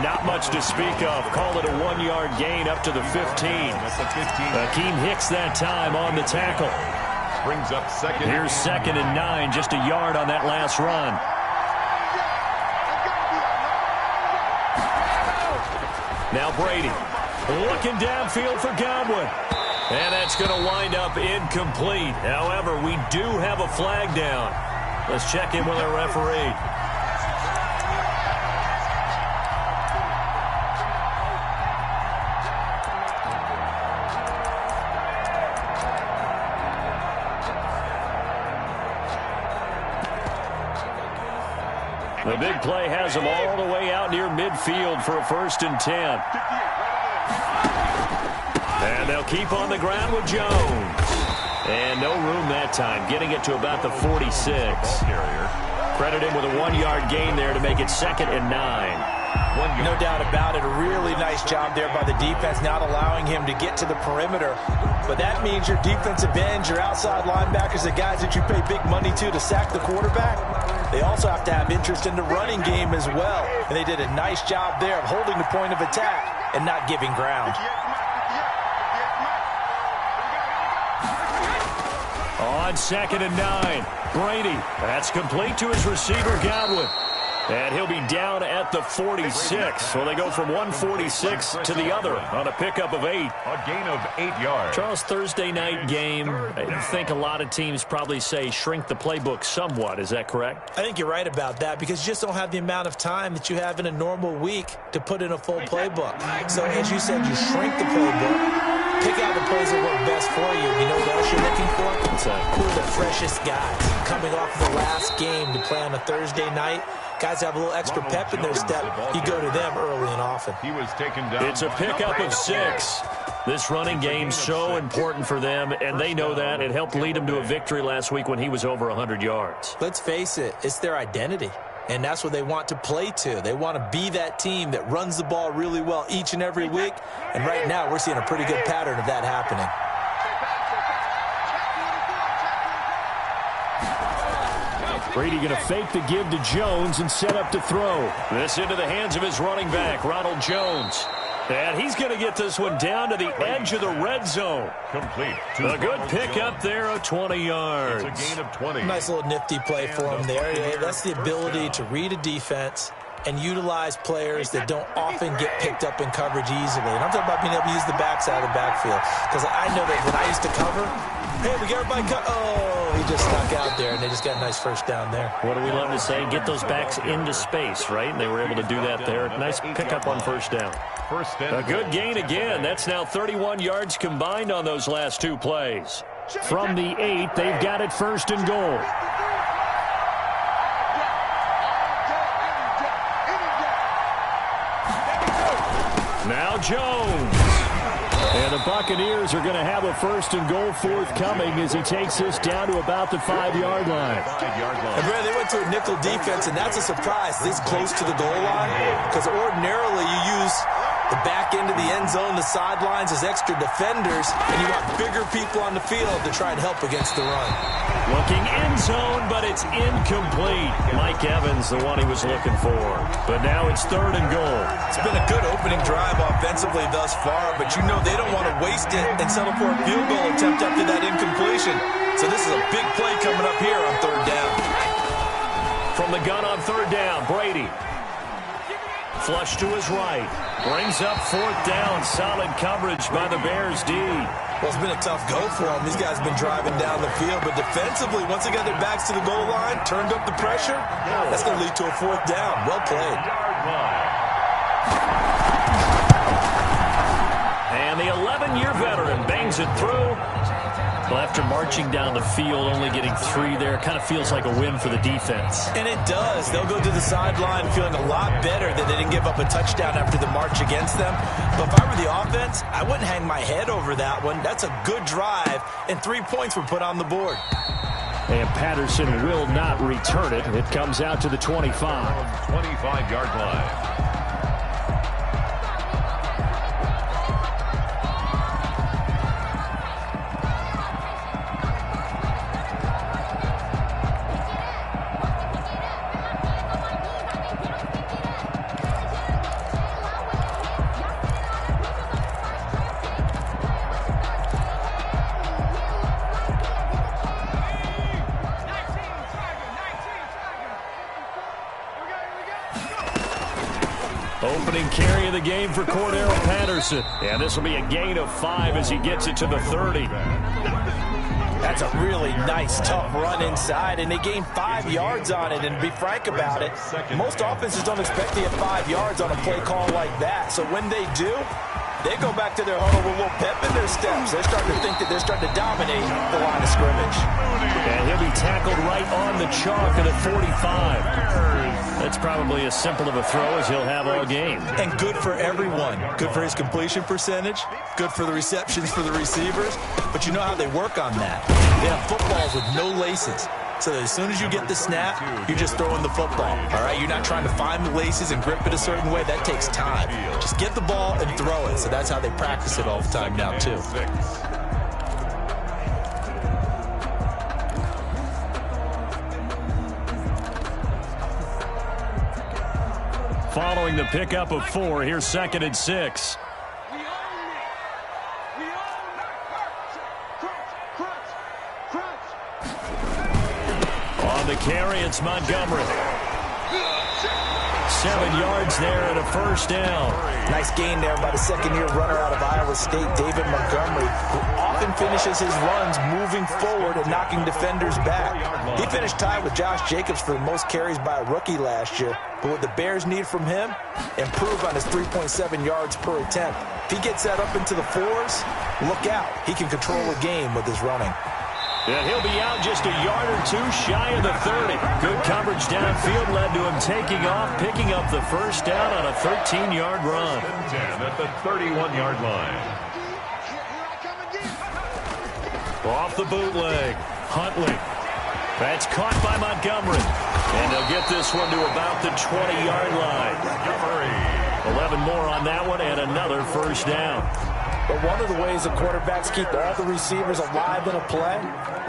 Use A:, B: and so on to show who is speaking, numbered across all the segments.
A: not much to speak of. Call it a 1-yard gain up to the 15. Akeem Hicks that time on the tackle.
B: Brings up second.
A: Here's 2nd and 9, just a yard on that last run. Now Brady looking downfield for Godwin. And that's going to wind up incomplete. However, we do have a flag down. Let's check in with our referee. The big play has them all the way out near midfield for a 1st and 10. And they'll keep on the ground with Jones. And no room that time, getting it to about the 46. Credit him with a 1-yard gain there to make it 2nd and 9.
C: No doubt about it. A really nice job there by the defense, not allowing him to get to the perimeter. But that means your defensive ends, your outside linebackers, the guys that you pay big money to sack the quarterback, they also have to have interest in the running game as well. And they did a nice job there of holding the point of attack and not giving ground.
A: On 2nd and 9, Brady. That's complete to his receiver, Godwin. And he'll be down at the 46. So they go from 146 to the other on a pickup of 8.
B: A gain of 8 yards.
A: Charles, Thursday night game, I think a lot of teams probably say shrink the playbook somewhat. Is that correct?
C: I think you're right about that because you just don't have the amount of time that you have in a normal week to put in a full playbook. So as you said, you shrink the playbook. Pick out the plays that work best for you. You know what else you're looking for?
A: What's that?
C: Who are the freshest guys coming off the last game to play on a Thursday night? Guys have a little extra pep in their step. You go to them early and often.
B: He was taken down.
A: It's a pickup of 6. This running game's so important for them, and they know that. It helped lead them to a victory last week when he was over 100 yards.
C: Let's face it, it's their identity. And that's what they want to play to. They want to be that team that runs the ball really well each and every week. And right now, we're seeing a pretty good pattern of that happening.
A: Brady going to fake the give to Jones and set up to throw. This into the hands of his running back, Ronald Jones. And he's going to get this one down to the edge of the red zone.
B: Complete.
A: A good pickup there of 20 yards.
B: It's a gain of 20.
C: Nice little nifty play for him there. Yeah, that's the ability to read a defense and utilize players that don't often get picked up in coverage easily. And I'm talking about being able to use the backside of the backfield. Because I know that when I used to cover, hey, we got everybody cut. Oh, he just snuck out there, and they just got a nice first down there.
A: What do we love to say? Get those backs into space, right? And they were able to do that there. Nice pickup on first down. A good gain again. That's now 31 yards combined on those last 2 plays. From the 8, they've got it 1st and goal. Now Jones. And the Buccaneers are going to have a 1st and goal forthcoming as he takes this down to about the 5-yard line.
C: And Brad, they went to a nickel defense, and that's a surprise this close to the goal line. Because ordinarily you use the back end of the end zone, the sidelines as extra defenders, and you want bigger people on the field to try and help against the run.
A: Looking end zone, but it's incomplete. Mike Evans, the one he was looking for. But now it's 3rd and goal.
C: It's been a good opening drive offensively thus far, but you know they don't want to waste it and settle for a field goal attempt after that incompletion. So this is a big play coming up here on 3rd down.
A: From the gun on 3rd down, Brady. Flush to his right. Brings up 4th down. Solid coverage by the Bears D.
C: Well, it's been a tough go for them. These guys have been driving down the field, but defensively, once they got their backs to the goal line, turned up the pressure, that's going to lead to a 4th down. Well played.
A: And the 11-year veteran bangs it through. Well, after marching down the field, only getting 3 there, kind of feels like a win for the defense.
C: And it does. They'll go to the sideline feeling a lot better that they didn't give up a touchdown after the march against them. But if I were the offense, I wouldn't hang my head over that one. That's a good drive, and 3 points were put on the board.
A: And Patterson will not return it. It comes out to the 25.
B: 25-yard line.
A: Opening carry of the game for Cordero Patterson. And this will be a gain of 5 as he gets it to the 30.
C: That's a really nice, tough run inside, and they gained 5 yards on it. And to be frank about it, most offenses don't expect to get 5 yards on a play call like that. So when they do, they go back to their huddle with a little pep in their steps. They're starting to think that they're starting to dominate the line of scrimmage.
A: And he'll be tackled right on the chalk at a 45. That's probably as simple of a throw as he'll have all game.
C: And good for everyone. Good for his completion percentage. Good for the receptions for the receivers. But you know how they work on that. They have footballs with no laces. So that as soon as you get the snap, you're just throwing the football. All right, you're not trying to find the laces and grip it a certain way. That takes time. Just get the ball and throw it. So that's how they practice it all the time now, too.
A: Following the pickup of 4, here's 2nd and 6. On the carry, it's Montgomery. 7 yards there and a first down.
C: Nice gain there by the second-year runner out of Iowa State, David Montgomery, who often finishes his runs moving forward and knocking defenders back. He finished tied with Josh Jacobs for the most carries by a rookie last year. But what the Bears need from him, improve on his 3.7 yards per attempt. If he gets that up into the 4s, look out. He can control a game with his running.
A: And he'll be out just a yard or 2 shy of the 30. Good coverage downfield led to him taking off, picking up the first down on a 13-yard run.
B: 10 at the 31-yard line.
A: Off the bootleg, Huntley. That's caught by Montgomery. And they'll get this one to about the 20-yard line. 11 more on that one and another first down.
C: But one of the ways the quarterbacks keep all the receivers alive in a play,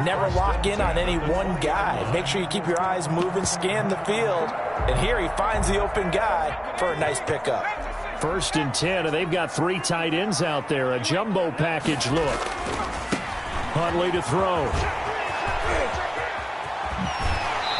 C: never lock in on any one guy. Make sure you keep your eyes moving, scan the field. And here he finds the open guy for a nice pickup.
A: 1st and 10, and they've got 3 tight ends out there. A jumbo package look. Huntley to throw.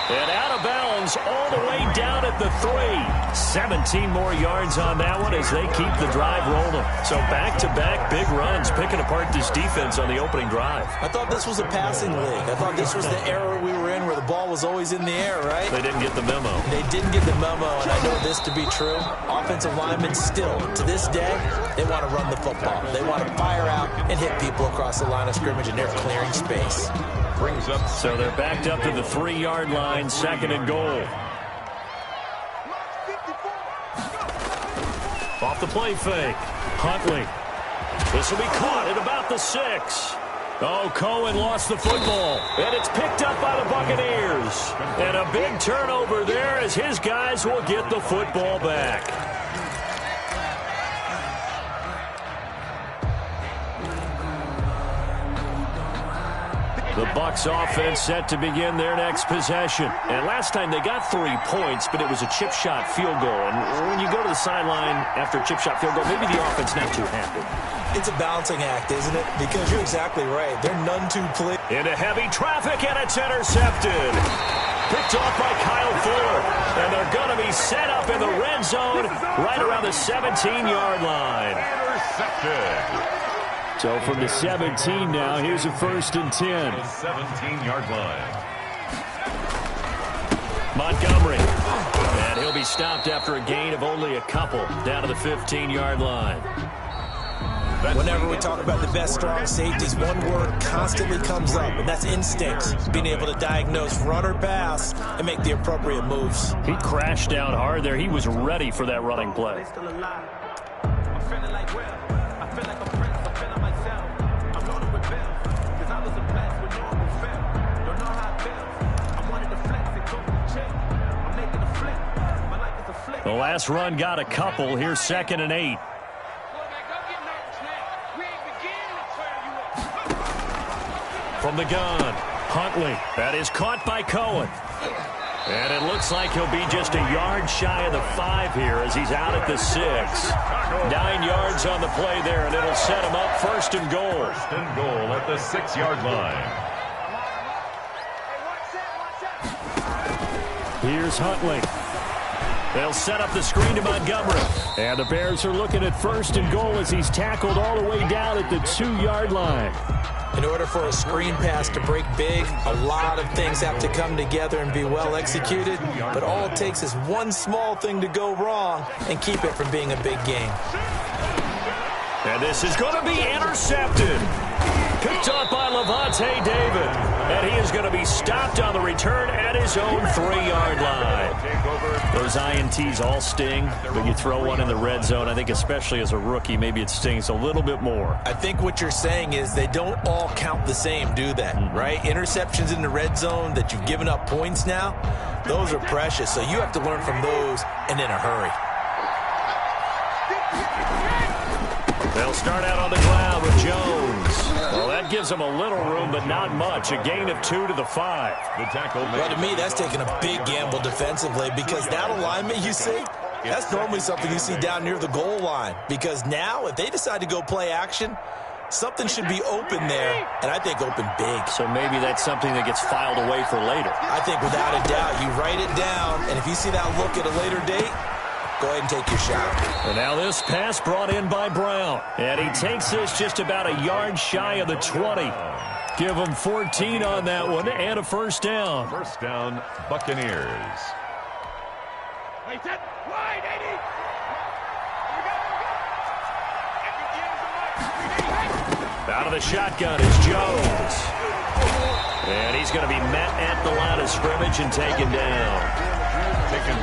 A: And out of bounds all the way down at the 3. 17 more yards on that one as they keep the drive rolling. So back-to-back big runs, picking apart this defense on the opening drive.
C: I thought this was a passing league. I thought this was the era we were in where the ball was always in the air, right?
A: They didn't get the memo.
C: They didn't get the memo, and I know this to be true. Offensive linemen still, to this day, they want to run the football. They want to fire out and hit people across the line of scrimmage, and they're clearing space.
B: Brings up.
A: So they're backed up to the 3-yard line, 2nd and goal. Off the play fake. Huntley. This will be caught at about the 6. Oh, Cohen lost the football. And it's picked up by the Buccaneers. And a big turnover there as his guys will get the football back. The Bucs offense set to begin their next possession. And last time they got 3 points, but it was a chip shot field goal. And when you go to the sideline after a chip shot field goal, maybe the offense not too happy.
C: It's a balancing act, isn't it? Because you're exactly right. They're none too clear.
A: Into heavy traffic, and it's intercepted. Picked off by Kyle Fuller. And they're going to be set up in the red zone right around the 17-yard line.
B: Intercepted.
A: So from the 17 now, here's a 1st and 10.
B: 17-yard line.
A: Montgomery. And he'll be stopped after a gain of only a couple down to the 15-yard line.
C: Whenever we talk about the best strong safeties, one word constantly comes up, and that's instincts. Being able to diagnose run or pass and make the appropriate moves.
A: He crashed down hard there. He was ready for that running play. The last run got a couple. Here's 2nd and 8. From the gun, Huntley. That is caught by Cohen. And it looks like he'll be just a yard shy of the 5 here as he's out at the 6. 9 yards on the play there, and it'll set him up 1st and goal.
B: 1st and goal at the 6-yard line.
A: Here's Huntley. They'll set up the screen to Montgomery. And the Bears are looking at 1st and goal as he's tackled all the way down at the 2-yard line.
C: In order for a screen pass to break big, a lot of things have to come together and be well executed. But all it takes is one small thing to go wrong and keep it from being a big game.
A: And this is going to be intercepted. Picked up by Levante David. And he is going to be stopped on the return at his own 3-yard line. Those INTs all sting, but you throw one in the red zone, I think especially as a rookie, maybe it stings a little bit more.
C: I think what you're saying is they don't all count the same, do they? Right? Interceptions in the red zone that you've given up points now, those are precious. So you have to learn from those and in a hurry.
A: They'll start out on the ground with Jones. Well, that gives them a little room, but not much. A gain of 2 to the 5.
B: The tackle.
C: Well, to me, that's taking a big gamble defensively because that alignment you see, that's normally something you see down near the goal line. Because now, if they decide to go play action, something should be open there, and I think open big.
A: So maybe that's something that gets filed away for later.
C: I think without a doubt, you write it down, and if you see that look at a later date, go ahead and take your shot.
A: And now this pass brought in by Brown. And he takes this just about a yard shy of the 20. Give him 14 on that one and a 1st down.
B: 1st down, Buccaneers.
A: Out of the shotgun is Jones. And he's going to be met at the line of scrimmage and taken down.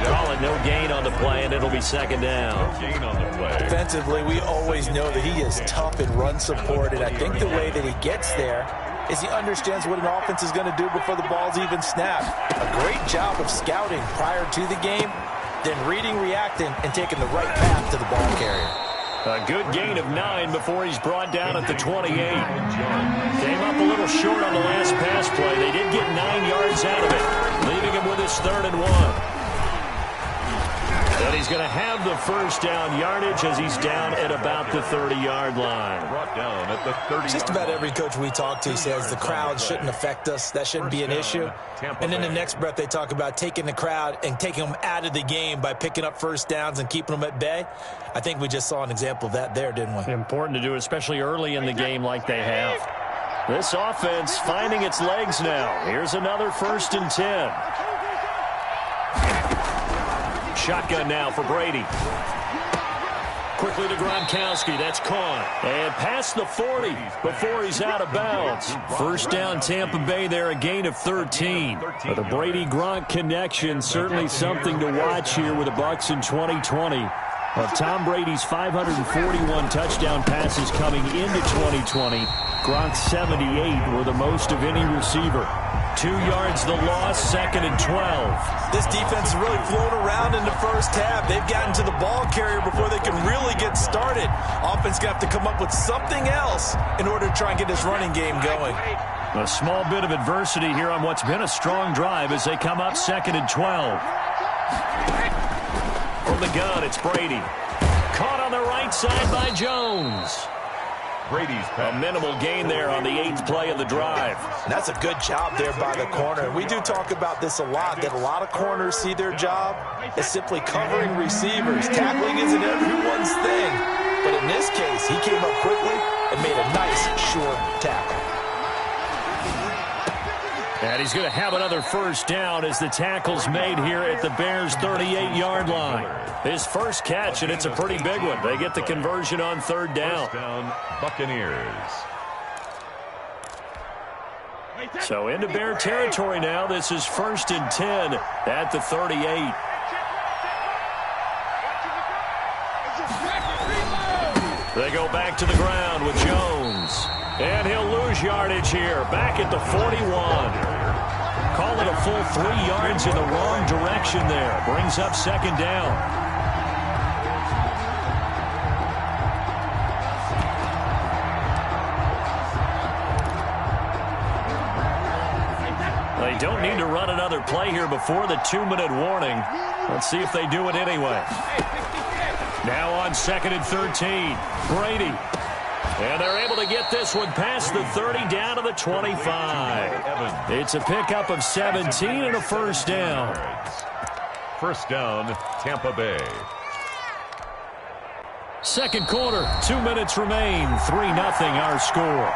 A: Call it no gain on the play, and it'll be 2nd down.
B: No gain on the play.
C: Defensively, we always know that he is tough in run support, and I think the way that he gets there is he understands what an offense is going to do before the ball's even snapped. A great job of scouting prior to the game, then reading, reacting, and taking the right path to the ball carrier.
A: A good gain of 9 before he's brought down at the 28. Came up a little short on the last pass play. They did get 9 yards out of it, leaving him with his 3rd and 1. And he's going to have the 1st down yardage as he's down at about the 30-yard line.
B: Brought down at the 30.
C: Just about every coach we talk to says the crowd shouldn't affect us. That shouldn't be an issue. And in the next breath, they talk about taking the crowd and taking them out of the game by picking up 1st downs and keeping them at bay. I think we just saw an example of that there, didn't we?
A: Important to do, especially early in the game like they have. This offense finding its legs now. Here's another 1st and 10. Shotgun now for Brady. Quickly to Gronkowski. That's caught. And past the 40 before he's out of bounds. 1st down Tampa Bay there, a gain of 13. But the Brady-Gronk connection, certainly something to watch here with the Bucs in 2020. Of Tom Brady's 541 touchdown passes coming into 2020, Gronk's 78 were the most of any receiver. 2 yards the loss, 2nd and 12.
C: This defense is really flown around in the 1st half. They've gotten to the ball carrier before they can really get started. Offense going to have to come up with something else in order to try and get this running game going.
A: A small bit of adversity here on what's been a strong drive as they come up 2nd and 12. From the gun, it's Brady. Caught on the right side by Jones.
B: Brady's pass.
A: A minimal gain there on the 8th play of the drive.
C: And that's a good job there by the corner. We do talk about this a lot, that a lot of corners see their job as simply covering receivers. Tackling isn't everyone's thing. But in this case, he came up quickly and made a nice, short tackle.
A: And he's going to have another 1st down as the tackle's made here at the Bears' 38-yard line. His 1st catch, and it's a pretty big one. They get the conversion on 3rd down.
B: 1st down, Buccaneers.
A: So into Bear territory now. This is 1st and 10 at the 38. They go back to the ground with Jones. And he'll lose yardage here. Back at the 41. Call it a full 3 yards in the wrong direction there. Brings up 2nd down. They don't need to run another play here before the 2-minute warning. Let's see if they do it anyway. Now on 2nd and 13. Brady. And they're able to get this one past the 30 down to the 25. It's a pickup of 17 and a 1st down.
B: First down, Tampa Bay.
A: Second quarter, 2 minutes remain. 3-0 our score.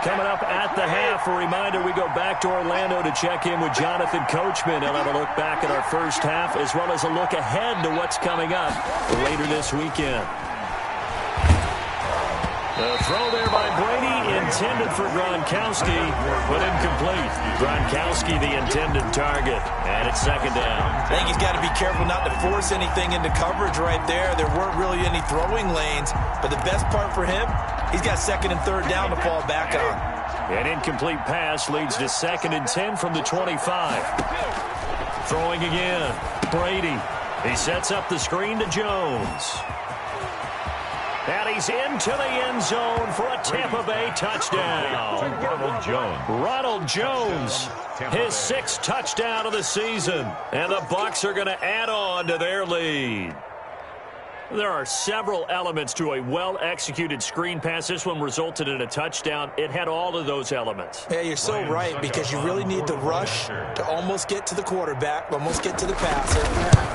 A: Coming up at the half, a reminder we go back to Orlando to check in with Jonathan Coachman. He'll have a look back at our first half as well as a look ahead to what's coming up later this weekend. The throw there by Brady, intended for Gronkowski, but incomplete. Gronkowski, the intended target, and it's second down.
C: I think he's got to be careful not to force anything into coverage right there. There weren't really any throwing lanes, but the best part for him, he's got second and third down to fall back on.
A: An incomplete pass leads to 2nd and 10 from the 25. Throwing again, Brady. He sets up the screen to Jones. And he's into the end zone for a Tampa Bay touchdown. Ronald Jones, his 6th touchdown of the season. And the Bucs are going to add on to their lead. There are several elements to a well-executed screen pass. This one resulted in a touchdown. It had all of those elements.
C: Yeah, you're so right, because you really need the rush to almost get to the quarterback, almost get to the passer.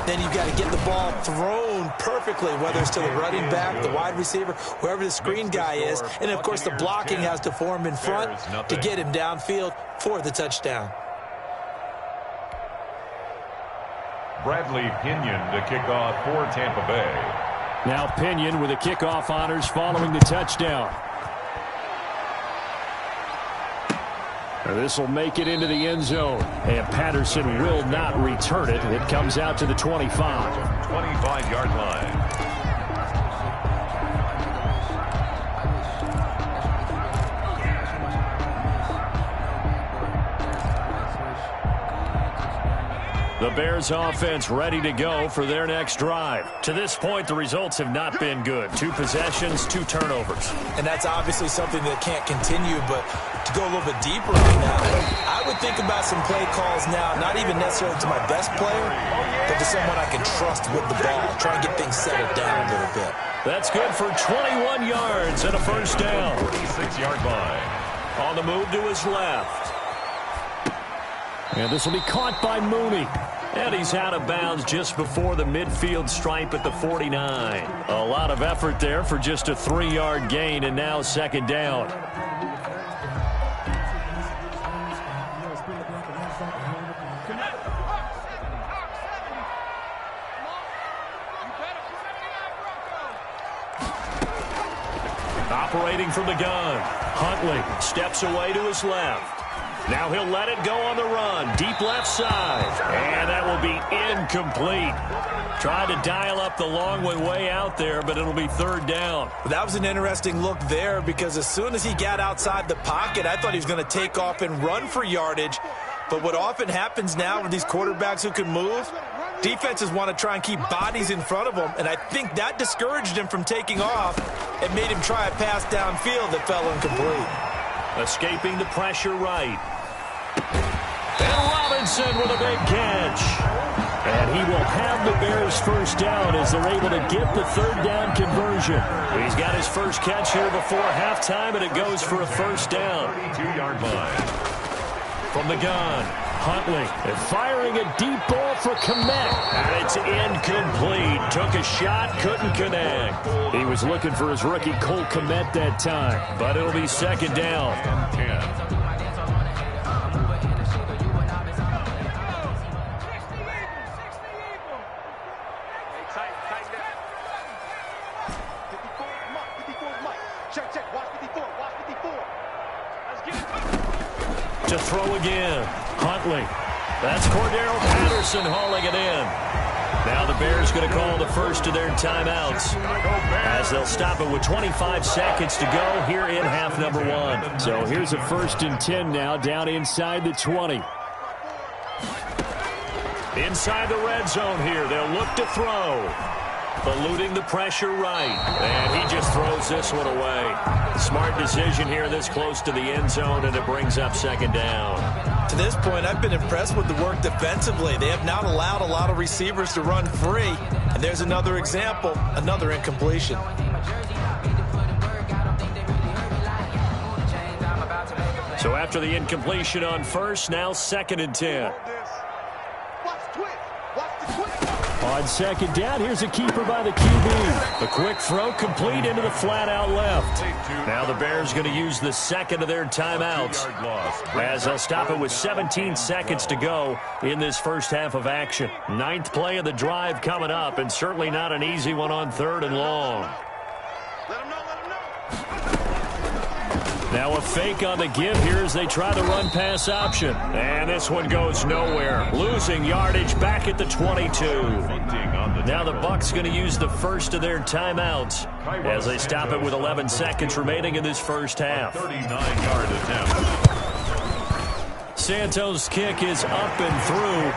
C: Then you've got to get the ball thrown perfectly, whether it's to the running back, the wide receiver, whoever the screen guy is. And, of course, the blocking has to form in front to get him downfield for the touchdown.
B: Bradley Pinion to kick off for Tampa Bay.
A: Now Pinion with the kickoff honors following the touchdown. This will make it into the end zone, and Patterson will not return it. It comes out to the 25.
B: 25-yard line.
A: The Bears offense ready to go for their next drive. To this point, the results have not been good. 2 possessions, 2 turnovers.
C: And that's obviously something that can't continue, but to go a little bit deeper on that, I would think about some play calls now, not even necessarily to my best player, but to someone I can trust with the ball. Try and get things settled down a little bit.
A: That's good for 21 yards and a first down.
B: 46-yard line.
A: On the move to his left. And this will be caught by Mooney. And he's out of bounds just before the midfield stripe at the 49. A lot of effort there for just a 3-yard gain, and now second down. Operating from the gun, Huntley steps away to his left. Now he'll let it go on the run. Deep left side. And that will be incomplete. Tried to dial up the long one way out there, but it'll be third down.
C: That was an interesting look there, because as soon as he got outside the pocket, I thought he was going to take off and run for yardage. But what often happens now with these quarterbacks who can move, defenses want to try and keep bodies in front of them, and I think that discouraged him from taking off and made him try a pass downfield that fell incomplete.
A: Escaping the pressure right. And Robinson with a big catch. And he will have the Bears first down as they're able to get the third down conversion. He's got his first catch here before halftime, and it goes for a first down.
B: 2-yard line.
A: From the gun, Huntley firing a deep ball for Kmet. And it's incomplete. Took a shot, couldn't connect. He was looking for his rookie Cole Kmet that time, but it'll be second down.
B: 10.
A: To throw again, Huntley. That's Cordero Patterson hauling it in. Now the Bears going to call the first of their timeouts as they'll stop it with 25 seconds to go here in half number 1. So here's a 1st and 10 now down inside the 20. Inside the red zone here, they'll look to throw. Eluding the pressure right. And he just throws this one away. Smart decision here this close to the end zone, and it brings up second down.
C: To this point, I've been impressed with the work defensively. They have not allowed a lot of receivers to run free. And there's another example, another incompletion.
A: So after the incompletion on first, now 2nd and 10. On second down, here's a keeper by the QB. A quick throw complete into the flat out left. Now the Bears going to use the second of their timeouts, as they'll stop it with 17 seconds to go in this first half of action. 9th play of the drive coming up, and certainly not an easy one on 3rd and long. Now a fake on the give here as they try the run-pass option. And this one goes nowhere. Losing yardage back at the 22. Now the Bucs going to use the first of their timeouts as they stop it with 11 seconds remaining in this first half.
B: 39-yard attempt.
A: Santos' kick is up and through.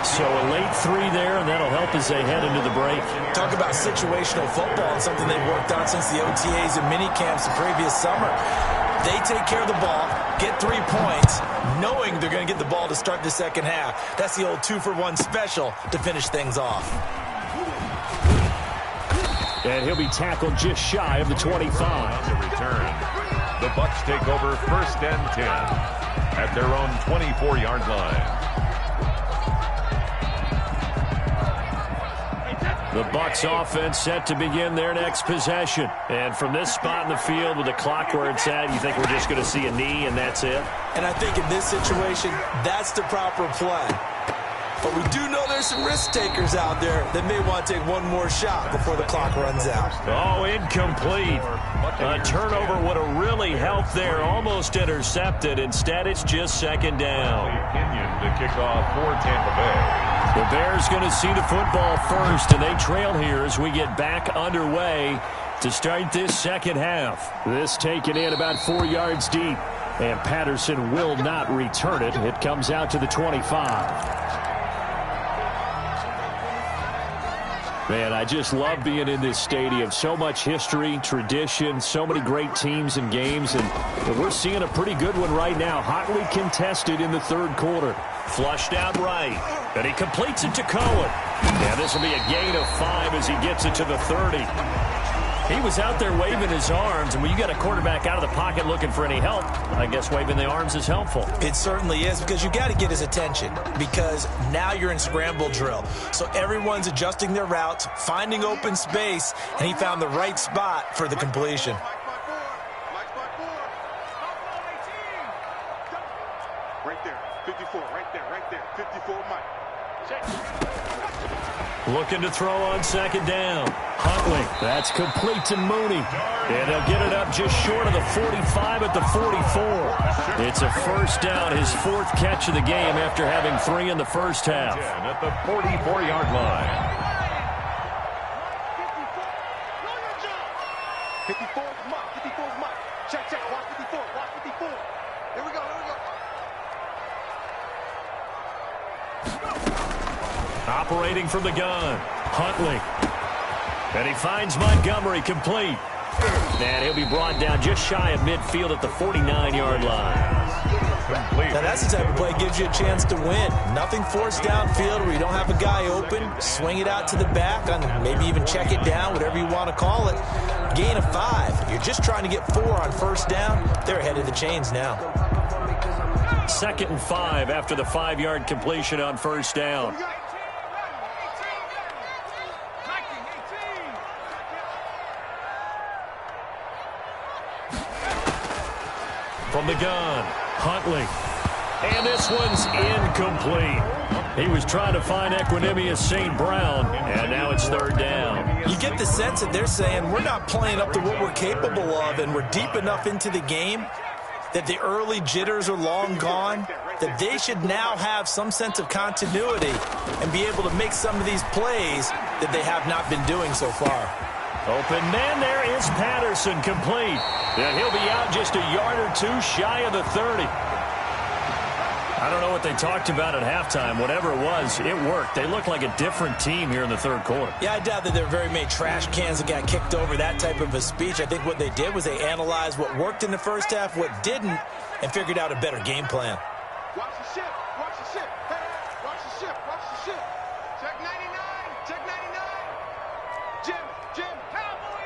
A: So a late 3 there, and that'll help as they head into the break.
C: Talk about situational football, and something they've worked on since the OTAs and mini camps the previous summer. They take care of the ball, get 3 points, knowing they're going to get the ball to start the second half. That's the old 2-for-1 special to finish things off.
A: And he'll be tackled just shy of the 25.
B: The return. The Bucs take over 1st and 10 at their own 24-yard line.
A: The Bucs offense set to begin their next possession. And from this spot in the field with the clock where it's at, you think we're just going to see a knee and that's it?
C: And I think in this situation, that's the proper play. But we do know there's some risk takers out there that may want to take one more shot before the clock runs out.
A: Oh, incomplete. A turnover would have really helped there. Almost intercepted. Instead, it's just second down.
B: Pinion to kick off for Tampa Bay.
A: The Bears going to see the football first, and they trail here as we get back underway to start this second half. This taken in about 4 yards deep, and Patterson will not return it. It comes out to the 25. Man, I just love being in this stadium. So much history, tradition, so many great teams and games, and we're seeing a pretty good one right now. Hotly contested in the 3rd quarter. Flushed out right, and he completes it to Cohen. Yeah, this will be a gain of 5 as he gets it to the 30. He was out there waving his arms, and when you got a quarterback out of the pocket looking for any help, I guess waving the arms is helpful.
C: It certainly is, because you got to get his attention, because now you're in scramble drill. So everyone's adjusting their routes, finding open space, and he found the right spot for the completion.
D: Right there, 54, right there, 54, Mike.
A: Looking to throw on second down. Huntley, that's complete to Mooney. And he'll get it up just short of the 45 at the 44. It's a first down, his 4th catch of the game after having 3 in the first half.
B: At the 44-yard line.
D: 54 is Mike, 54 is Mike. Check, watch 54, watch 54. Here we go.
A: Operating from the gun, Huntley. And he finds Montgomery complete. And he'll be brought down just shy of midfield at the 49-yard line.
C: Now that's the type of play that gives you a chance to win. Nothing forced downfield where you don't have a guy open. Swing it out to the back, on maybe even check it down, whatever you want to call it. Gain of 5. You're just trying to get 4 on first down. They're ahead of the chains now.
A: 2nd and 5 after the 5-yard completion on first down. From the gun, Huntley. And this one's incomplete. He was trying to find Equinemius St. Brown, and now it's 3rd down.
C: You get the sense that they're saying we're not playing up to what we're capable of, and we're deep enough into the game that the early jitters are long gone, that they should now have some sense of continuity and be able to make some of these plays that they have not been doing so far.
A: Open man, there is Patterson, complete. And he'll be out just a yard or 2 shy of the 30. I don't know what they talked about at halftime. Whatever it was, it worked. They look like a different team here in the 3rd quarter.
C: Yeah, I doubt that there are very many trash cans that got kicked over, that type of a speech. I think what they did was they analyzed what worked in the first half, what didn't, and figured out a better game plan.
D: Watch the ship, watch the ship. Hey, watch the ship, watch the ship. Check 99, check 99. Jim, Cowboy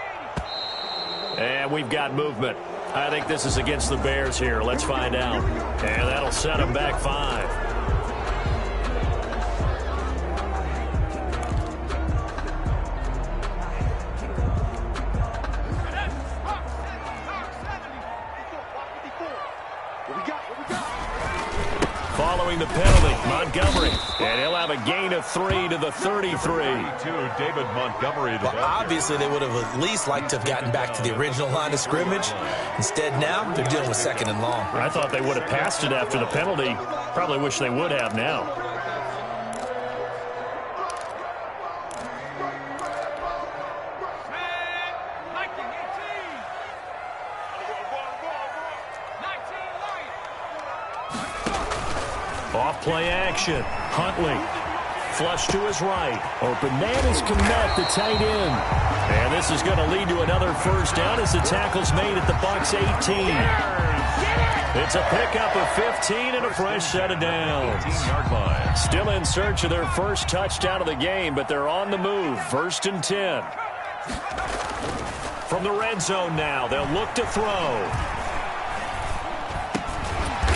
D: 80.
A: And we've got movement. I think this is against the Bears here. Let's find out. And that'll set them back 5. following the penalty. Montgomery. And he'll have a gain of 3 to the 33.
B: To David Montgomery.
C: Well, obviously, they would have at least liked to have gotten back to the original line of scrimmage. Instead, now they're dealing with 2nd and long.
A: I thought they would have passed it after the penalty. Probably wish they would have now. Off-play action. Huntley. Flush to his right. Open man is Kmet, the tight end. And this is going to lead to another first down as the tackle's made at the Bucs 18. It's a pickup of 15 and a fresh set of downs. Still in search of their first touchdown of the game, but they're on the move. 1st and 10. From the red zone now, they'll look to throw.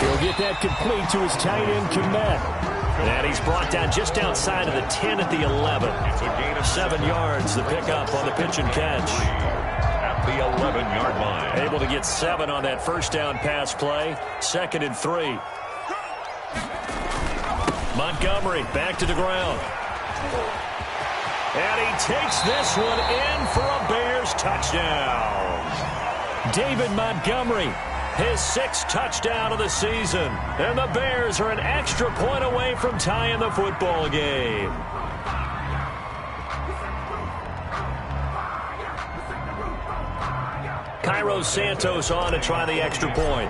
A: He'll get that complete to his tight end, Kmet. And he's brought down just outside of the 10 at the 11. 7 yards, the pickup on the pitch and catch.
B: At the 11-yard line.
A: Able to get 7 on that first down pass play. 2nd and 3. Montgomery back to the ground. And he takes this one in for a Bears touchdown. David Montgomery. His 6th touchdown of the season. And the Bears are an extra point away from tying the football game. Cairo Santos on to try the extra point.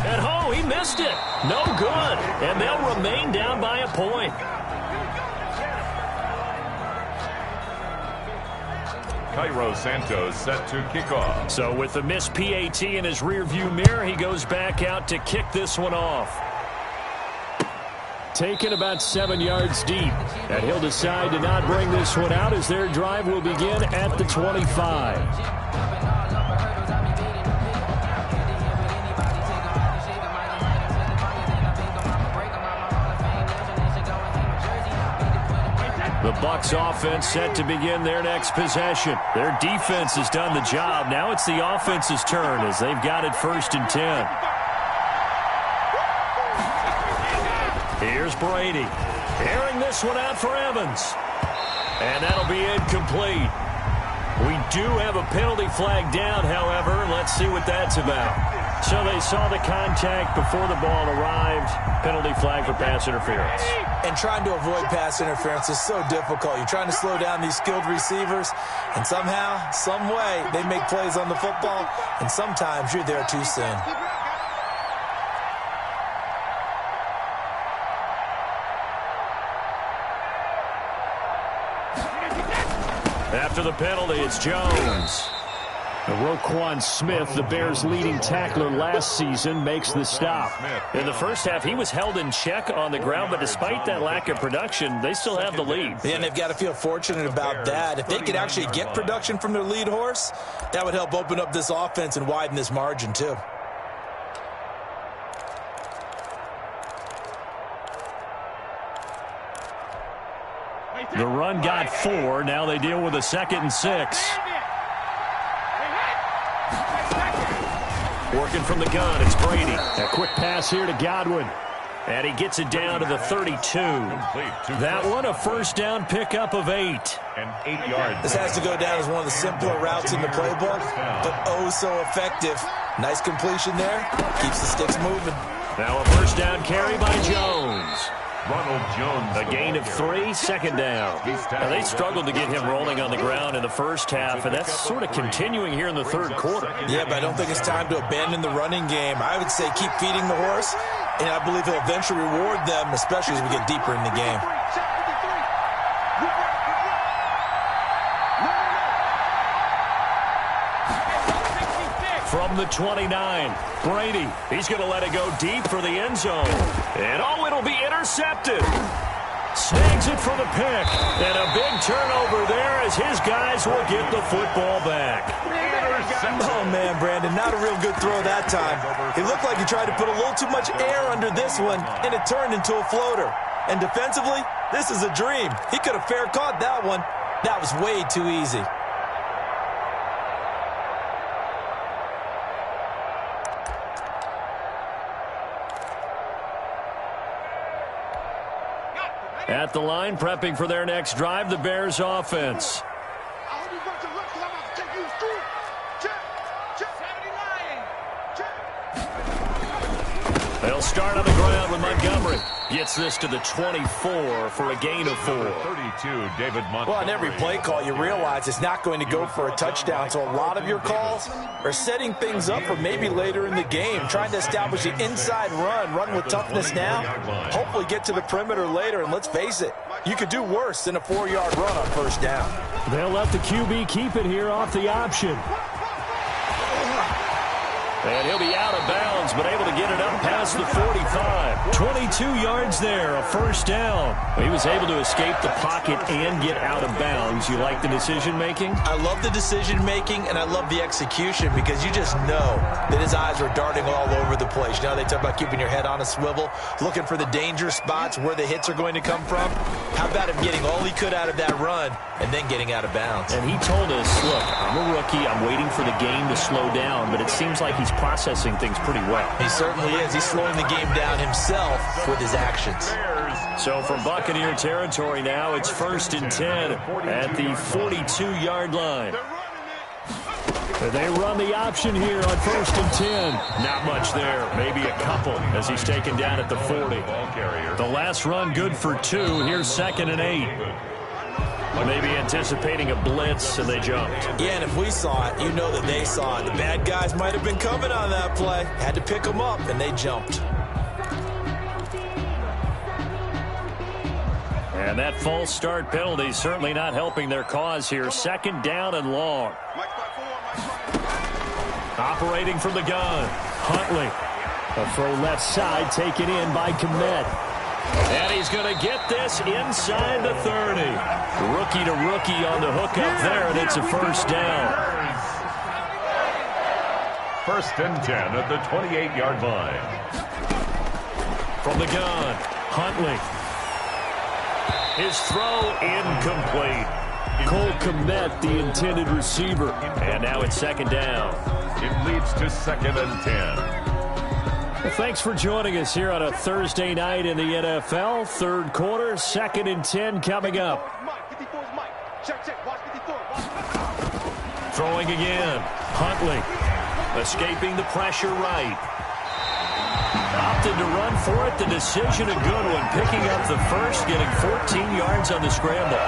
A: And oh, he missed it. No good. And they'll remain down by a point.
B: Cairo Santos set to kick off.
A: So with the missed PAT in his rearview mirror, he goes back out to kick this one off. Taken about 7 yards deep. And he'll decide to not bring this one out as their drive will begin at the 25. The Bucs offense set to begin their next possession. Their defense has done the job. Now it's the offense's turn as they've got it 1st and 10. Here's Brady. Airing this one out for Evans. And that'll be incomplete. We do have a penalty flag down, however. Let's see what that's about. So they saw the contact before the ball arrived. Penalty flag for pass interference.
C: And trying to avoid pass interference is so difficult. You're trying to slow down these skilled receivers, and somehow, some way, they make plays on the football, and sometimes you're there too soon.
A: After the penalty, it's Jones. Roquan Smith, the Bears' leading tackler last season, makes the stop. In the first half, he was held in check on the ground, but despite that lack of production, they still have the lead.
C: Yeah, and they've got to feel fortunate about that. If they could actually get production from their lead horse, that would help open up this offense and widen this margin, too.
A: The run got 4. Now they deal with a 2nd and 6. Working from the gun, it's Brady. A quick pass here to Godwin. And he gets it down to the 32. That one, a first down pickup of 8.
B: And 8 yards.
C: This has to go down as one of the simpler routes in the playbook, but oh so effective. Nice completion there. Keeps the sticks moving.
A: Now a first down carry by Jones.
B: Ronald Jones.
A: A gain of 3, 2nd down. Now they struggled to get him rolling on the ground in the first half, and that's sort of continuing here in the third quarter.
C: Yeah, but I don't think it's time to abandon the running game. I would say keep feeding the horse, and I believe he'll eventually reward them, especially as we get deeper in the game.
A: From the 29, Brady. He's going to let it go deep for the end zone. And oh, it'll be intercepted. Snags it for the pick. And a big turnover there as his guys will get the football back.
C: Oh, man, Brandon, not a real good throw that time. It looked like he tried to put a little too much air under this one, and it turned into a floater. And defensively, this is a dream. He could have fair caught that one. That was way too easy.
A: At the line, prepping for their next drive, the Bears offense.
D: I hope you got your luck, 'cause I'm about to take you through. Check. 79. Check.
A: They'll start on the ground with Montgomery. Gets this to the 24 for a gain of 4.
B: 32, David Montgomery.
C: Well, on every play call, you realize it's not going to go for a touchdown, so a lot of your calls are setting things up for maybe later in the game, trying to establish the inside run with toughness now, hopefully get to the perimeter later, and let's face it, you could do worse than a 4-yard run on first down.
A: They'll let the QB keep it here off the option. And he'll be out of bounds, but able to get it up past the 45. 22 yards there, a first down. He was able to escape the pocket and get out of bounds. You like the decision-making?
C: I love the decision-making, and I love the execution, because you just know that his eyes were darting all over the place. You know, they talk about keeping your head on a swivel, looking for the danger spots, where the hits are going to come from. How about him getting all he could out of that run and then getting out of bounds?
A: And he told us, look, I'm a rookie. I'm waiting for the game to slow down, but it seems like he's processing things pretty well.
C: He certainly is. He's slowing the game down himself with his actions.
A: So from Buccaneer territory now, it's 1st and 10 at the 42-yard line. They run the option here on 1st and 10. Not much there, maybe a couple as he's taken down at the 40. The last run good for 2. Here's 2nd and 8. Maybe anticipating a blitz, and they jumped.
C: Yeah, and if we saw it, you know that they saw it. The bad guys might have been coming on that play. Had to pick them up, and they jumped.
A: And that false start penalty certainly not helping their cause here. 2nd down and long. Operating from the gun, Huntley. A throw left side taken in by Kmet. And he's going to get this inside the 30. Rookie to rookie on the hook up there, and it's a first down.
B: 1st and 10 at the 28-yard line.
A: From the gun, Huntley. His throw incomplete. Cole Kmet, the intended receiver. And now it's 2nd down.
B: It leads to 2nd and 10.
A: Well, thanks for joining us here on a Thursday night in the NFL. 3rd quarter, 2nd and 10 coming up. Throwing again. Huntley escaping the pressure right. Opted to run for it. The decision a good one. Picking up the first, getting 14 yards on the scramble.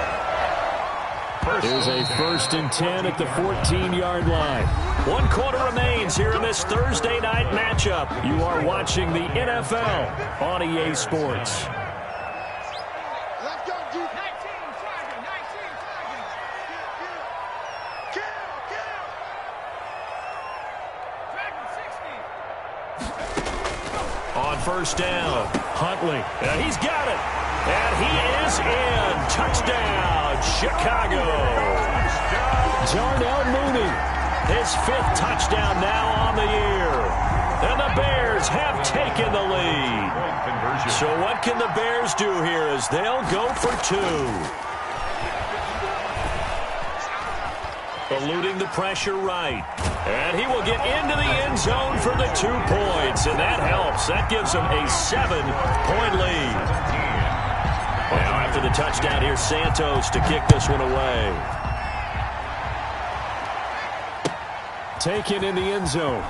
A: Here's a 1st and 10 at the 14-yard line. 1 quarter remains here in this Thursday night matchup. You are watching the NFL on EA Sports.
D: Let's go, G. 19 flagging. Kill.
A: On 1st down, Huntley. And he's got it. And he is in. Touchdown, Chicago. Darnell Mooney, his 5th touchdown now on the year. And the Bears have taken the lead. So what can the Bears do here as they'll go for 2? Eluding the pressure right. And he will get into the end zone for the 2 points. And that helps. That gives them a 7-point lead. Now after the touchdown, here's Santos to kick this one away. Taken in the end zone.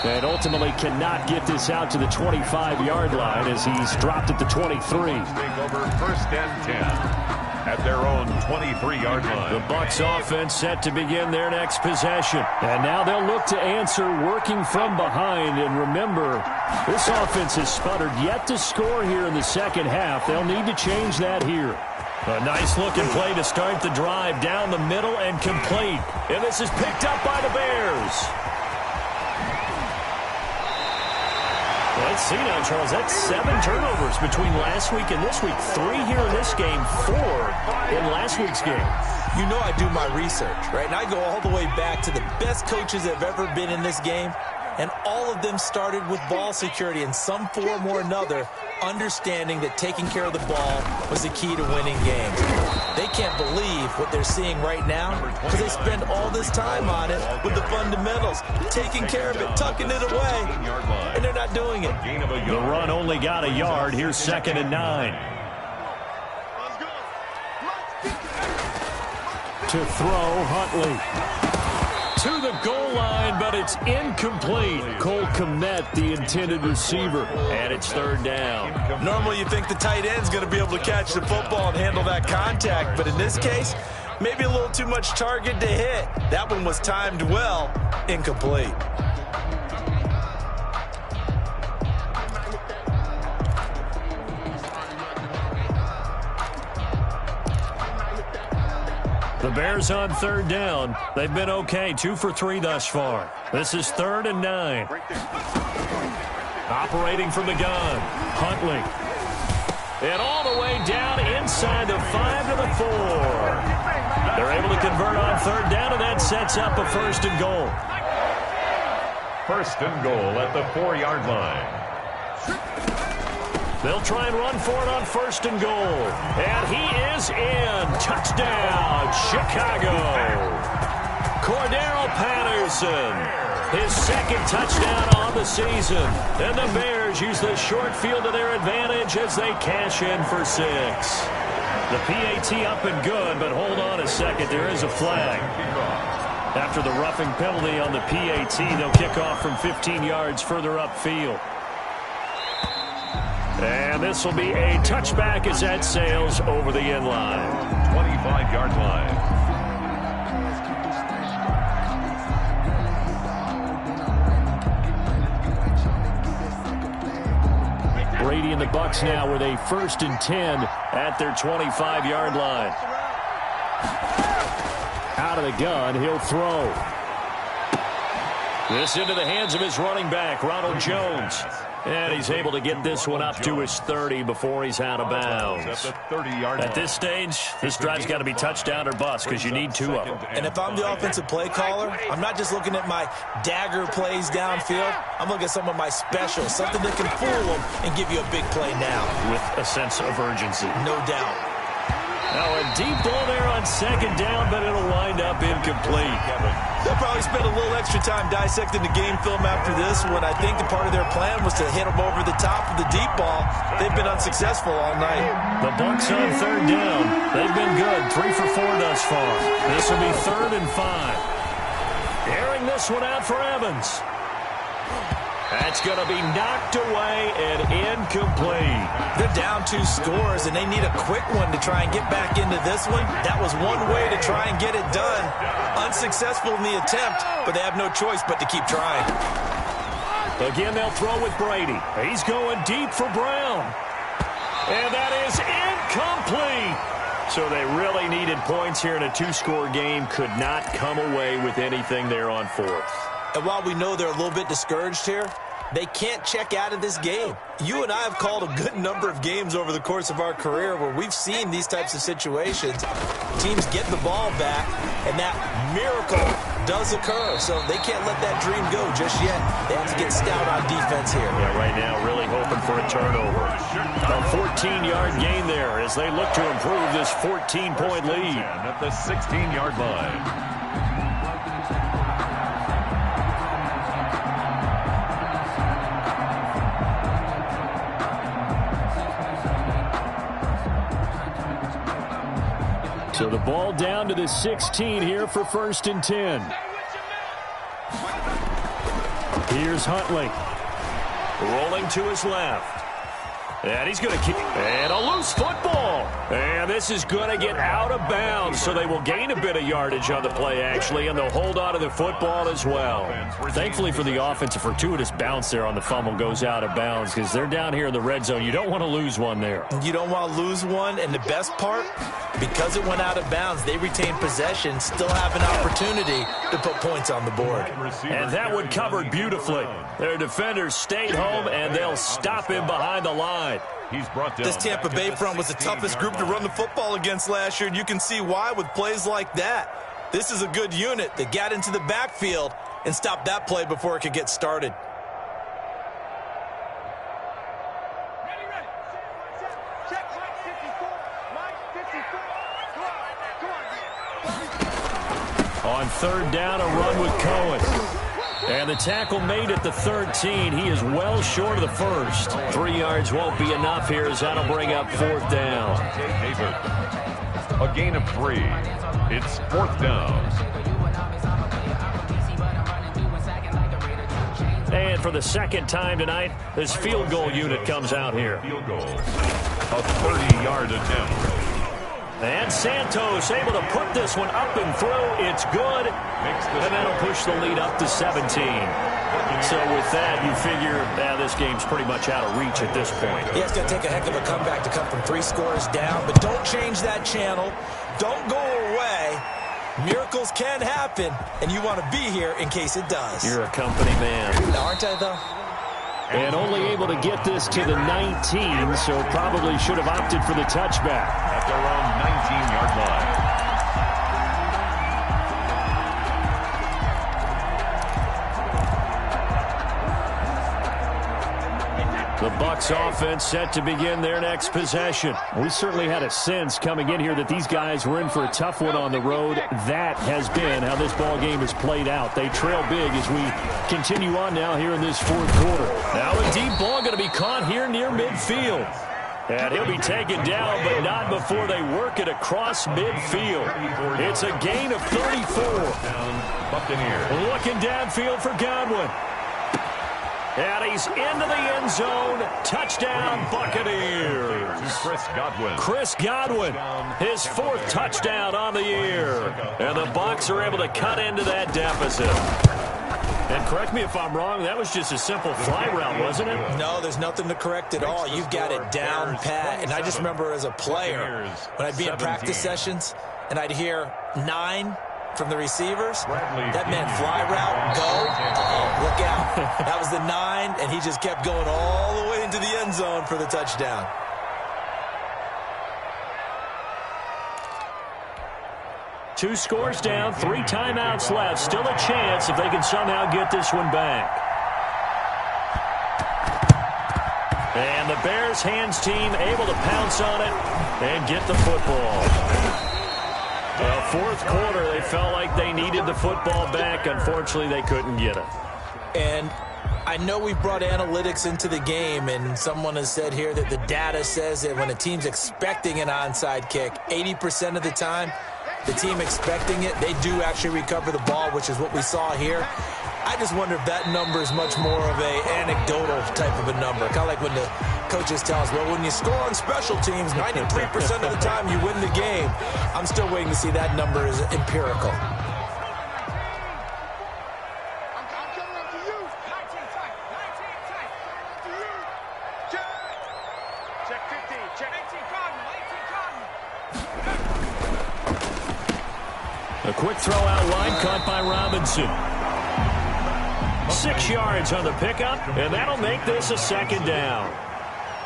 A: And ultimately cannot get this out to the 25-yard line as he's dropped at the 23.
B: Take over 1st and 10. At their own 23-yard line.
A: The Bucs offense set to begin their next possession. And now they'll look to answer working from behind. And remember, this offense has sputtered yet to score here in the 2nd half. They'll need to change that here. A nice-looking play to start the drive down the middle and complete. And this is picked up by the Bears. Let's see now, Charles. That's 7 turnovers between last week and this week. 3 here in this game, 4 in last week's game.
C: You know I do my research, right? And I go all the way back to the best coaches that have ever been in this game. And all of them started with ball security in some form or another, understanding that taking care of the ball was the key to winning games. They can't believe what they're seeing right now because they spend all this time on it with the fundamentals, taking care of it, tucking it away, and they're not doing it.
A: The run only got a yard. Here's 2nd and 9. To throw, Huntley. To the goal line, but it's incomplete. Cole Kmet, the intended receiver, and it's 3rd down.
C: Normally you think the tight end's going to be able to catch the football and handle that contact, but in this case, maybe a little too much target to hit. That one was timed well, incomplete.
A: The Bears on 3rd down. They've been okay, 2 for 3 thus far. This is 3rd and 9. Operating from the gun, Huntley. And all the way down inside the 5 to the 4. They're able to convert on 3rd down, and that sets up a 1st and goal.
B: 1st and goal at the 4-yard line.
A: They'll try and run for it on 1st and goal. And he is in. Touchdown, Chicago. Cordero Patterson, his 2nd touchdown on the season. And the Bears use the short field to their advantage as they cash in for 6. The PAT up and good, but hold on a second. There is a flag. After the roughing penalty on the PAT, they'll kick off from 15 yards further upfield. And this will be a touchback as that sails over the end line.
B: 25-yard line.
A: Brady and the Bucs now with a 1st and 10 at their 25-yard line. Out of the gun, he'll throw. This into the hands of his running back, Ronald Jones. And he's able to get this one up to his 30 before he's out of bounds. At this stage, this drive's got to be touchdown or bust because you need 2 of them.
C: And if I'm the offensive play caller, I'm not just looking at my dagger plays downfield. I'm looking at some of my specials, something that can fool them and give you a big play now.
A: With a sense of urgency.
C: No doubt.
A: Now a deep ball there on 2nd down, but it'll wind up incomplete.
C: They'll probably spend a little extra time dissecting the game film after this one. I think the part of their plan was to hit them over the top of the deep ball. They've been unsuccessful all night.
A: The Bucs on 3rd down. They've been good, 3 for 4 thus far. This will be 3rd and 5. Airing this one out for Evans. That's going to be knocked away and incomplete.
C: They're down 2 scores, and they need a quick one to try and get back into this one. That was one way to try and get it done. Unsuccessful in the attempt, but they have no choice but to keep trying.
A: Again, they'll throw with Brady. He's going deep for Brown. And that is incomplete. So they really needed points here in a 2-score game. Could not come away with anything there on 4th.
C: And while we know they're a little bit discouraged here, they can't check out of this game. You and I have called a good number of games over the course of our career where we've seen these types of situations. Teams get the ball back, and that miracle does occur. So they can't let that dream go just yet. They have to get stout on defense here.
A: Yeah, right now really hoping for a turnover. A 14-yard gain there as they look to improve this 14-point lead.
B: At the 16-yard line.
A: So the ball down to the 16 here for 1st and 10. Here's Huntley. Rolling to his left. And he's going to keep. And a loose football. And this is going to get out of bounds. So they will gain a bit of yardage on the play, actually. And they'll hold on to the football as well. Thankfully for the offense, a fortuitous bounce there on the fumble goes out of bounds because they're down here in the red zone. You don't want to lose one there.
C: You don't want to lose one. And the best part, because it went out of bounds, they retain possession, still have an opportunity to put points on the board.
A: And that one covered beautifully. Their defenders stayed home, and they'll stop him behind the line.
B: He's brought down.
C: This Tampa Bay front was the toughest group to run the football against last year, and you can see why with plays like that. This is a good unit that got into the backfield and stopped that play before it could get started.
A: On 3rd down, a run with Cohen. And the tackle made at the 13. He is well short of the first. 3 yards won't be enough here as that'll bring up 4th down.
B: A gain of 3. It's 4th down.
A: And for the second time tonight, this field goal unit comes out here.
B: Field goal. A 30-yard attempt.
A: And Santos able to put this one up and through. It's good. And that'll push the lead up to 17. So with that, you figure this game's pretty much out of reach at this point.
C: Yeah, it's going to take a heck of a comeback to come from 3 scores down. But don't change that channel. Don't go away. Miracles can happen, and you want to be here in case it does.
A: You're a company man.
C: Aren't I, though?
A: And only able to get this to the 19, so probably should have opted for the touchback.
B: At their own 19-yard line.
A: The Bucs offense set to begin their next possession. We certainly had a sense coming in here that these guys were in for a tough one on the road. That has been how this ball game has played out. They trail big as we continue on now here in this 4th quarter. Now a deep ball going to be caught here near midfield. And he'll be taken down, but not before they work it across midfield. It's a gain of 34.
B: Buccaneers.
A: Looking downfield for Godwin. And he's into the end zone. Touchdown, Buccaneers.
B: Chris Godwin.
A: Chris Godwin, his 4th touchdown on the year. And the Bucs are able to cut into that deficit. And correct me if I'm wrong, that was just a simple fly route, wasn't it?
C: No, there's nothing to correct at all. You've got it down pat. And I just remember as a player, when I'd be in practice sessions, and I'd hear 9 from the receivers, that meant fly route, go. Look out. That was the 9, and he just kept going all the way into the end zone for the touchdown.
A: Two scores down, 3 timeouts left. Still a chance if they can somehow get this one back. And the Bears hands team able to pounce on it and get the football. Well, 4th quarter, they felt like they needed the football back. Unfortunately, they couldn't get it.
C: And I know we've brought analytics into the game, and someone has said here that the data says that when a team's expecting an onside kick, 80% of the time, the team expecting it, they do actually recover the ball, which is what we saw here. I just wonder if that number is much more of a anecdotal type of a number. Kind of like when the coaches tell us, well, when you score on special teams, 93% of the time you win the game. I'm still waiting to see that number is empirical.
A: A quick throw out wide, caught by Robinson. 6 yards on the pickup, and that'll make this a 2nd down.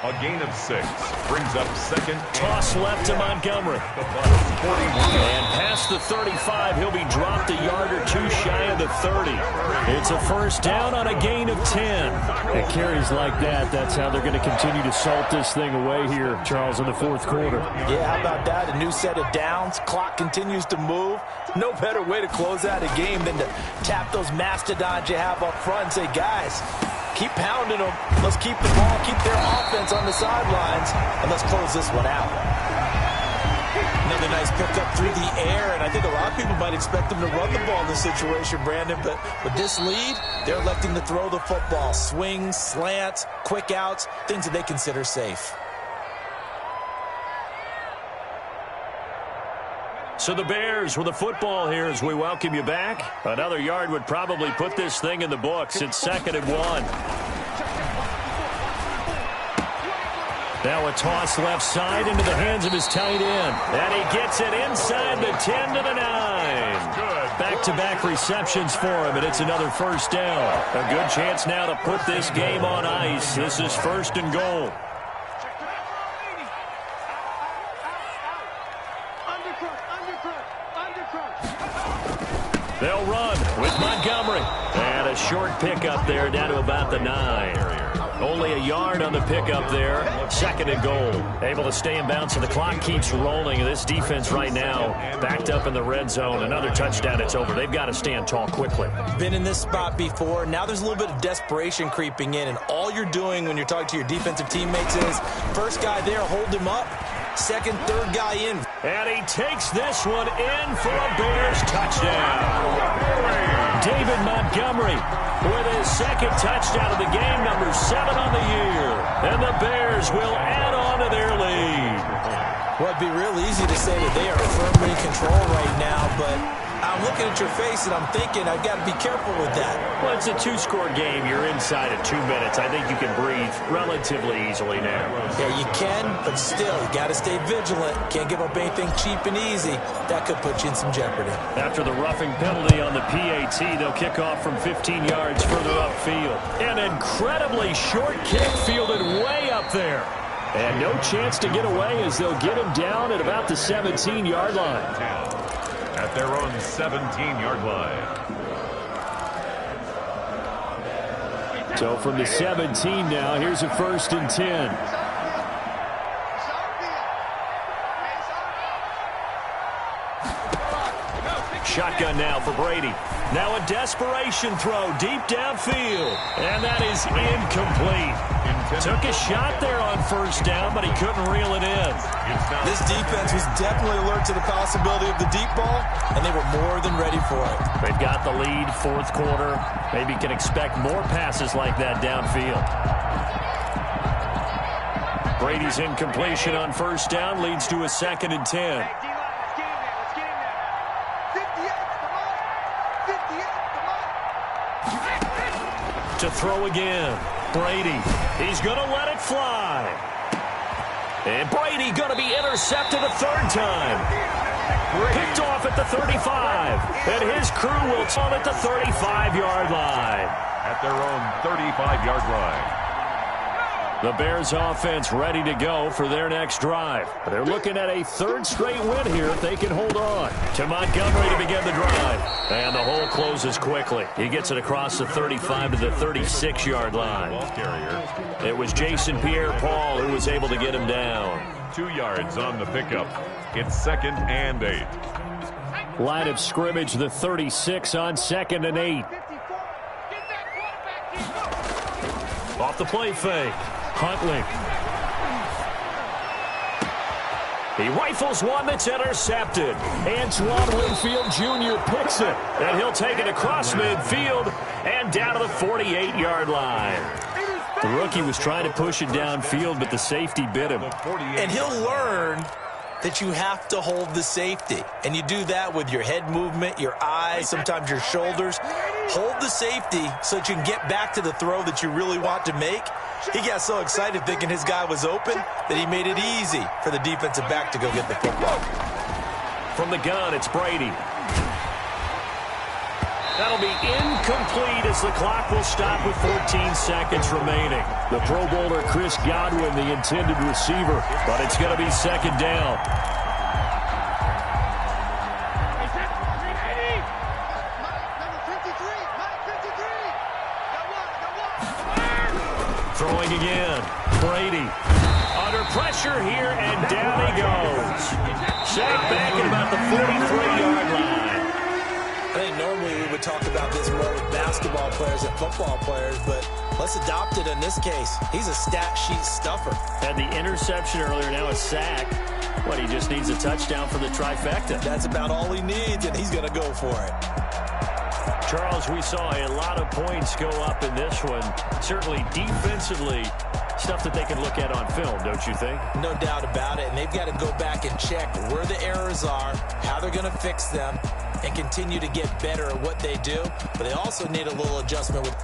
B: A gain of 6 brings up 2nd.
A: Toss left to Montgomery. And past the 35, he'll be dropped a yard or 2 shy of the 30. It's a 1st down on a gain of 10. It carries like that. That's how they're going to continue to salt this thing away here, Charles, in the 4th quarter.
C: Yeah, how about that? A new set of downs. Clock continues to move. No better way to close out a game than to tap those mastodons you have up front and say, guys, keep pounding them. Let's keep the ball, keep their offense on the sidelines, and let's close this one out. Another nice pickup through the air, and I think a lot of people might expect them to run the ball in this situation, Brandon, but with this lead, they're electing to throw the football. Swings, slants, quick outs, things that they consider safe.
A: So the Bears with the football here as we welcome you back. Another yard would probably put this thing in the books. It's 2nd and 1. Now a toss left side into the hands of his tight end. And he gets it inside the 10 to the 9. Back-to-back receptions for him, and it's another 1st down. A good chance now to put this game on ice. This is 1st and goal. They'll run with Montgomery. And a short pickup there down to about the 9. Only a yard on the pickup there. 2nd and goal. Able to stay in bounds, and the clock keeps rolling. This defense right now backed up in the red zone. Another touchdown, it's over. They've got to stand tall quickly.
C: Been in this spot before. Now there's a little bit of desperation creeping in, and all you're doing when you're talking to your defensive teammates is first guy there, hold him up. Second, third guy in.
A: And he takes this one in for a Bears touchdown. David Montgomery with his 2nd touchdown of the game, number 7 on the year. And the Bears will add on to their lead.
C: Well, it'd be real easy to say that they are firmly in control right now, but I'm looking at your face and I'm thinking I've got to be careful with that.
A: Well, it's a 2-score game. You're inside at 2 minutes. I think you can breathe relatively easily now.
C: Yeah, you can, but still, you got to stay vigilant. Can't give up anything cheap and easy. That could put you in some jeopardy.
A: After the roughing penalty on the PAT, they'll kick off from 15 yards further upfield. An incredibly short kick fielded way up there. And no chance to get away as they'll get him down at about the 17-yard line.
B: At their own 17-yard line.
A: So from the 17 now, here's a 1st and 10. Shotgun now for Brady. Now a desperation throw deep downfield. And that is incomplete. Took a shot there on 1st down, but he couldn't reel it in.
C: This defense was definitely alert to the possibility of the deep ball, and they were more than ready for it.
A: They've got the lead, 4th quarter. Maybe can expect more passes like that downfield. Brady's incompletion on 1st down leads to a 2nd and 10. To throw again. Brady. He's going to let it fly. And Brady going to be intercepted a 3rd time. Picked off at the 35. And his crew will turn at the 35-yard line.
B: At their own 35-yard line.
A: The Bears offense ready to go for their next drive. They're looking at a 3rd straight win here if they can hold on. To Montgomery to begin the drive. And the hole closes quickly. He gets it across the 35 to the 36-yard line. It was Jason Pierre-Paul who was able to get him down.
B: 2 yards on the pickup. It's 2nd and 8.
A: Line of scrimmage, the 36 on 2nd and 8. Off the play fake. Huntley. He rifles one that's intercepted. Antoine Winfield Jr. picks it. And he'll take it across midfield and down to the 48-yard line. The rookie was trying to push it downfield, but the safety bit him.
C: And he'll learn that you have to hold the safety. And you do that with your head movement, your eyes, sometimes your shoulders. Hold the safety so that you can get back to the throw that you really want to make. He got so excited thinking his guy was open that he made it easy for the defensive back to go get the football.
A: From the gun, it's Brady. That'll be incomplete as the clock will stop with 14 seconds remaining. The Pro Bowler Chris Godwin, the intended receiver, but it's going to be 2nd down. Throwing again. Brady under pressure here, and down he goes. Sacked back at about the 43-yard line.
C: I think normally we would talk about this more with basketball players and football players, but let's adopt it in this case. He's a stat sheet stuffer.
A: Had the interception earlier, now a sack. What, he just needs a touchdown for the trifecta.
C: That's about all he needs, and he's going to go for it.
A: Charles, we saw a lot of points go up in this one. Certainly defensively, stuff that they can look at on film, don't you think?
C: No doubt about it, and they've got to go back and check where the errors are, how they're going to fix them, and continue to get better at what they do. But they also need a little adjustment with